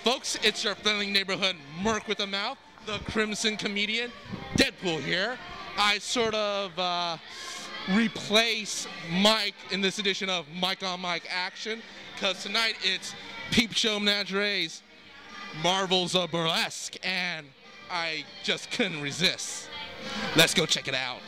folks? It's your friendly neighborhood merc with a mouth, the Crimson Comedian, Deadpool here. I sort of replace Mike in this edition of Mike on Mike action, because tonight it's Peepshow Menagerie's Marvels of Burlesque, and I just couldn't resist. Let's go check it out.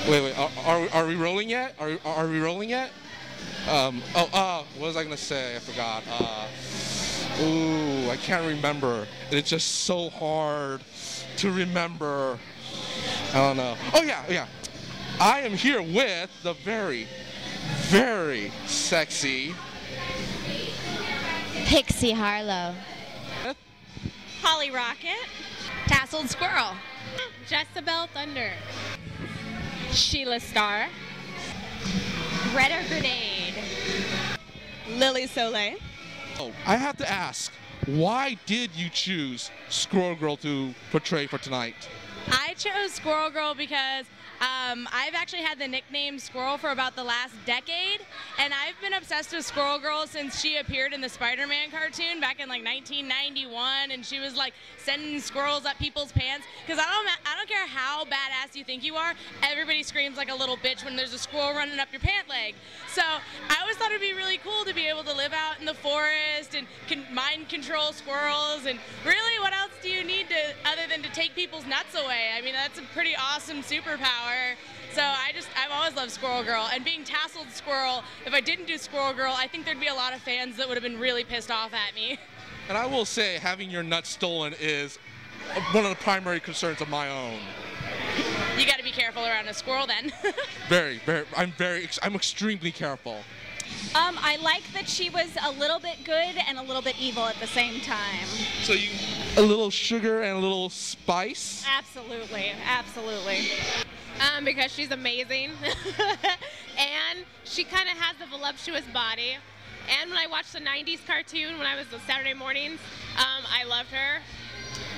Wait, are we rolling yet? Are we rolling yet? What was I gonna say? I forgot. I can't remember. It's just so hard to remember. I don't know. Oh yeah. I am here with the very, very sexy Pixie Harlow, Holly Rocket, Tasseled Squirrel, Jezebel Thunder, Sheila Star. Greta Grenade. Lily Soleil. Oh, I have to ask, why did you choose Squirrel Girl to portray for tonight? I chose Squirrel Girl because I've actually had the nickname Squirrel for about the last decade, and I've been obsessed with Squirrel Girl since she appeared in the Spider-Man cartoon back in like 1991, and she was like sending squirrels up people's pants. Because I don't care how badass you think you are, everybody screams like a little bitch when there's a squirrel running up your pant leg. So I always thought it'd be really cool to be able to live out in the forest and mind control squirrels. And really, what else do you need other than to take people's nuts away? I mean, that's a pretty awesome superpower. So I've always loved Squirrel Girl, and being tasseled squirrel, if I didn't do Squirrel Girl, I think there'd be a lot of fans that would have been really pissed off at me. And I will say, having your nuts stolen is one of the primary concerns of my own. You got to be careful around a squirrel then. I'm extremely careful. I like that she was a little bit good and a little bit evil at the same time. So a little sugar and a little spice? Absolutely, absolutely. Because she's amazing. And she kind of has a voluptuous body. And when I watched the 90s cartoon when I was on Saturday mornings, I loved her.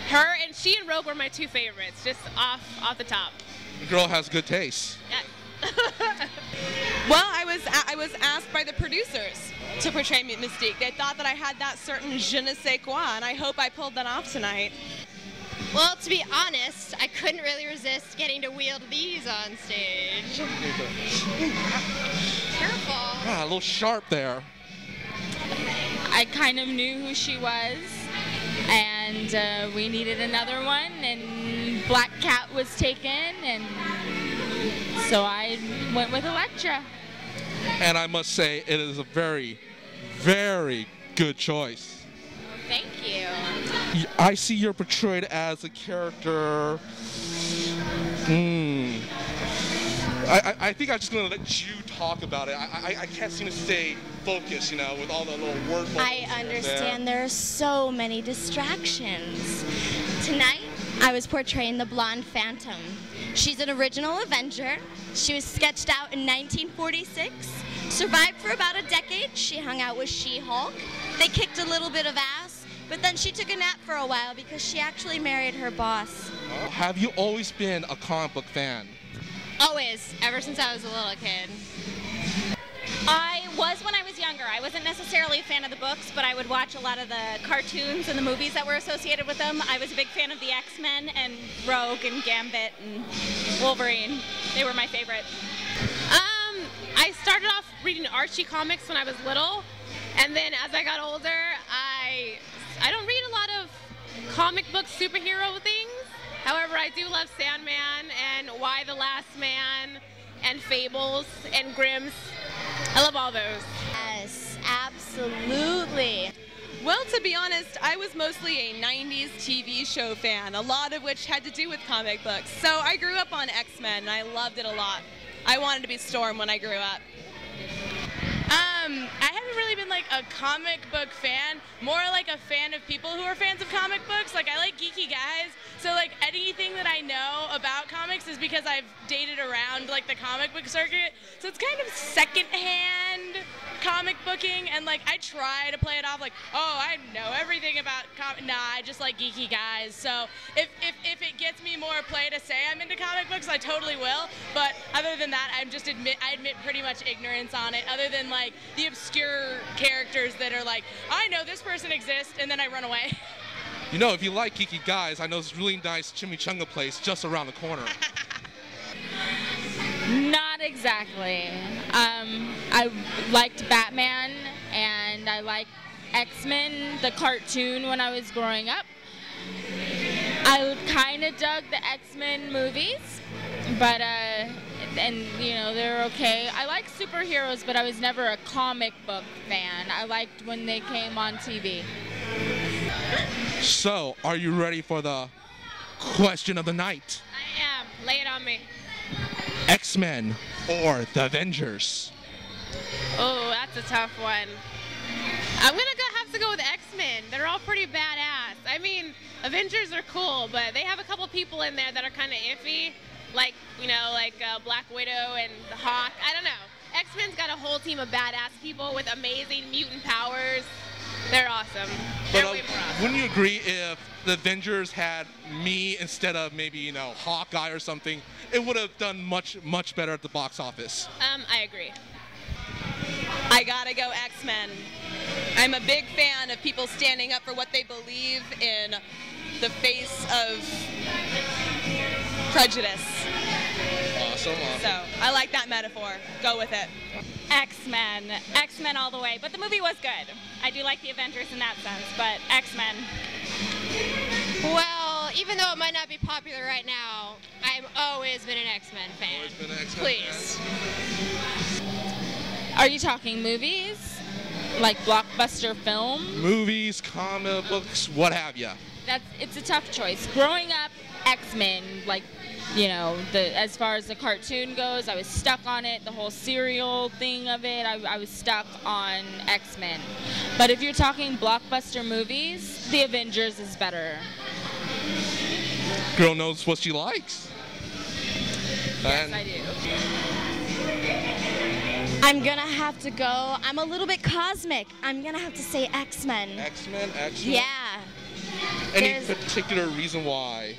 Her and she and Rogue were my two favorites, just off the top. The girl has good taste. Yeah. Well, I was asked by the producers to portray Mystique. They thought that I had that certain je ne sais quoi, and I hope I pulled that off tonight. Well, to be honest, I couldn't really resist getting to wield these on stage. Careful. Ah, a little sharp there. I kind of knew who she was, and we needed another one, and Black Cat was taken, and so I went with Elektra. And I must say, it is a very, very good choice. Thank you. I see you're portrayed as a character. I think I'm just going to let you talk about it. I can't seem to stay focused, you know, with all the little word bubbles. I understand there are so many distractions. Tonight, I was portraying the Blonde Phantom. She's an original Avenger. She was sketched out in 1946, survived for about a decade. She hung out with She-Hulk. They kicked a little bit of ass, but then she took a nap for a while because she actually married her boss. Have you always been a comic book fan? Always, ever since I was a little kid. I was when I was younger. I wasn't necessarily a fan of the books, but I would watch a lot of the cartoons and the movies that were associated with them. I was a big fan of the X-Men and Rogue and Gambit and Wolverine. They were my favorite. I started off reading Archie comics when I was little, and then as I got older, I don't read a lot of comic book superhero things. However, I do love Sandman and Why the Last Man and Fables and Grimm's. I love all those. Yes, absolutely. Well, to be honest, I was mostly a 90s TV show fan, a lot of which had to do with comic books. So I grew up on X-Men, and I loved it a lot. I wanted to be Storm when I grew up. I haven't really been like a comic book fan, more like a fan of people who are fans of comic books. Like, I like geeky guys, so like anything that I know about comics is because I've dated around like the comic book circuit. So it's kind of secondhand comic booking, and like I try to play it off like, oh, I know everything about nah, I just like geeky guys. So if it gets me more play to say I'm into comic books, I totally will. But other than that, I admit pretty much ignorance on it, other than like the obscure characters that are like, I know this person exists, and then I run away. You know, if you like geeky guys, I know this really nice chimichanga place just around the corner. Not exactly. I liked Batman, and I liked X-Men, the cartoon, when I was growing up. I kind of dug the X-Men movies, but and you know, they're okay. I like superheroes, but I was never a comic book fan. I liked when they came on TV. So, are you ready for the question of the night? I am. Lay it on me. X-Men or the Avengers? Oh, that's a tough one. I'm gonna have to go with X-Men. They're all pretty badass. I mean, Avengers are cool, but they have a couple people in there that are kind of iffy. like Black Widow and the Hawk. I don't know. X-Men's got a whole team of badass people with amazing mutant powers. They're awesome. They're way more awesome. Wouldn't you agree if the Avengers had me instead of maybe, Hawkeye or something, it would have done much, much better at the box office? I agree. I gotta go X-Men. I'm a big fan of people standing up for what they believe in the face of prejudice. Awesome. So I like that metaphor. Go with it. X-Men. X-Men all the way. But the movie was good. I do like the Avengers in that sense, but X-Men. Well, even though it might not be popular right now, I've always been an X-Men fan. Always been an X-Men Please. fan. Are you talking movies? Like blockbuster film? Movies, comic books, what have you. It's a tough choice. Growing up, X-Men, as far as the cartoon goes, I was stuck on it. The whole serial thing of it, I was stuck on X-Men. But if you're talking blockbuster movies, The Avengers is better. Girl knows what she likes. Yes, I do. I'm gonna have to go. I'm a little bit cosmic. I'm gonna have to say X-Men. X-Men? Yeah. Any particular reason why?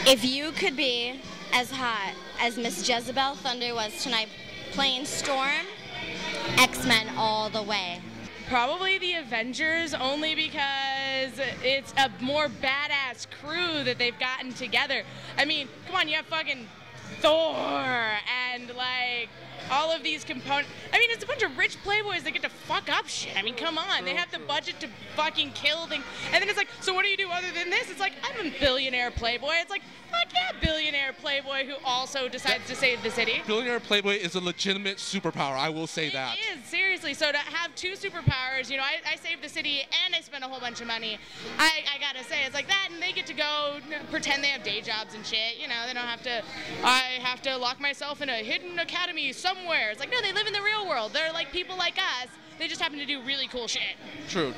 If you could be as hot as Miss Jezebel Thunder was tonight playing Storm, X-Men all the way. Probably the Avengers, only because it's a more badass crew that they've gotten together. I mean, come on, you have fucking Thor and all of these components. I mean, it's a bunch of rich playboys that get to fuck up shit. I mean, come on. They have the budget to fucking kill things. And then it's like, so what do you do other than this? It's like, I'm a billionaire playboy. It's like, fuck yeah, billionaire playboy who also decides to save the city. Billionaire Playboy is a legitimate superpower, I will say that. It is, seriously. So to have two superpowers, I saved the city and I spent a whole bunch of money. I gotta say, it's like that, and they get to go pretend they have day jobs and shit. They don't have to, I have to lock myself in a hidden academy somewhere. It's like, no, they live in the real world. They're like people like us. They just happen to do really cool shit. True.